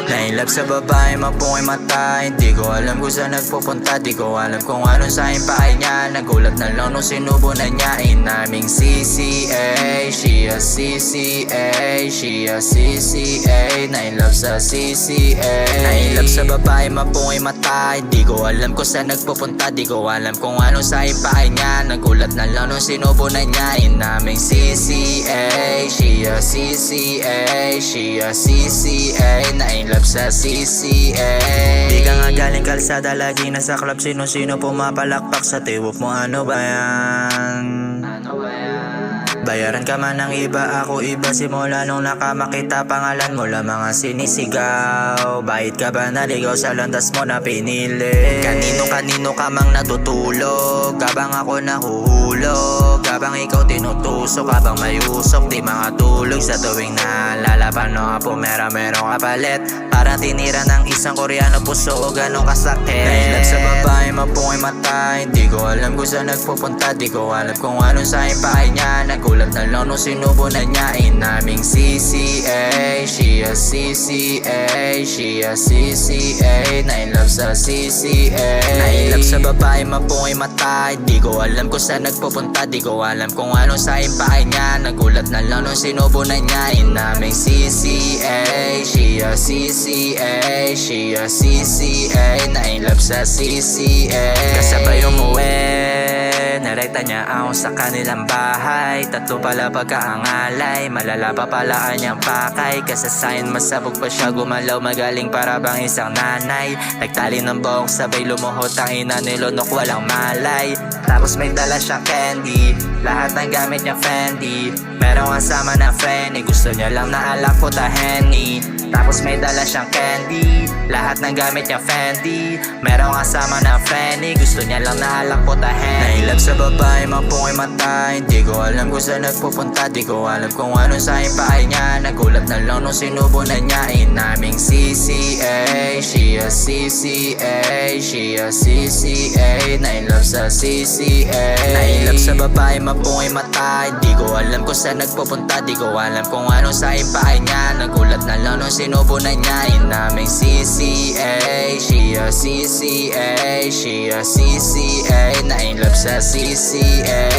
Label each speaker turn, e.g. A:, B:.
A: Nailab sa babae, mapungay mata. Hindi ko alam kung saan nagpupunta. Di ko alam kung anong sa pahay niya. Nagulat na lang nung sinubo na niya. Inaming CCA, she a CCA, she a CCA. Nailab sa CCA. Nailab sa babae, mapungay mata. Hindi ko alam kung saan nagpupunta. Di ko alam kung anong sa pahay niya. Nagulat na lang nung sinubo na niya. Inaming CCA, she a CCA, she a CCA. Nailab sa CCA. Di ka nga galing kalsada, lagi nasa club. Sino-sino pumapalakpak sa tiwop mo, ano ba yan? Bayaran ka man ng iba, ako iba. Simula nung nakamakita pangalan mo lang mga sinisigaw. Bahit ka ba naligaw sa landas mo na pinili? Kanino ka mang natutulog, habang ako nahuhulog, habang ikaw tinutusok, habang may usok di makatulog. Sa tuwing naalala paano ka pumera, meron kapalit. Para tinira ng isang Koreano puso o ganong kasakit. Nailab sa babae, mapungay mata. Hindi ko alam kung saan nagpupunta. Di ko alam kung anong sa pahay niya. Nagulat na lang nung sinubo na niya. Inaming CCA, she a CCA, she a CCA. Nailab sa CCA. Nailab sa babae, mapungay mata. Hindi ko alam kung saan nagpupunta. Di ko alam kung anong sa pahay niya. Nagulat na lang nung sinubo na niya. Inaming CCA, she a CCA, she a CCA. Nailab sa CCA. Kasabay umuwi, narekta niya ako sa kanilang bahay. Tatlo pala pagkaangalay, malala pa pala kanyang pakay. Kasasayin masabog pa siya gumalaw, magaling para bang isang nanay. Nagtali ng buhok sabay lumuhot, ang ina nilunok walang malay. Tapos may dala siyang candy, lahat ng gamit niya Fendi. Merong kasama na friend, gusto niya lang na alak po ta Henny. Tapos may dala siyang candy, lahat ng gamit niya Fendi. Merong kasama na friend, gusto niya lang na alak po ta Henny. Nailab sa babae, mapungay mata. Hindi ko alam kung saan nagpupunta. Di ko alam kung anong sa pahay niya. Nagulat na lang nung sinubo na niya. Inaming CCA, she a CCA, she a CCA. Nailab sa CCA. Nailab sa babae, mapungay mata. Hindi ko alam kung saan nagpupunta. Di ko alam kung anong sa pahay niya. Nagulat na lang nung sinubo na niya. Inaming CCA, she a CCA, she a CCA. Nailab sa CCA.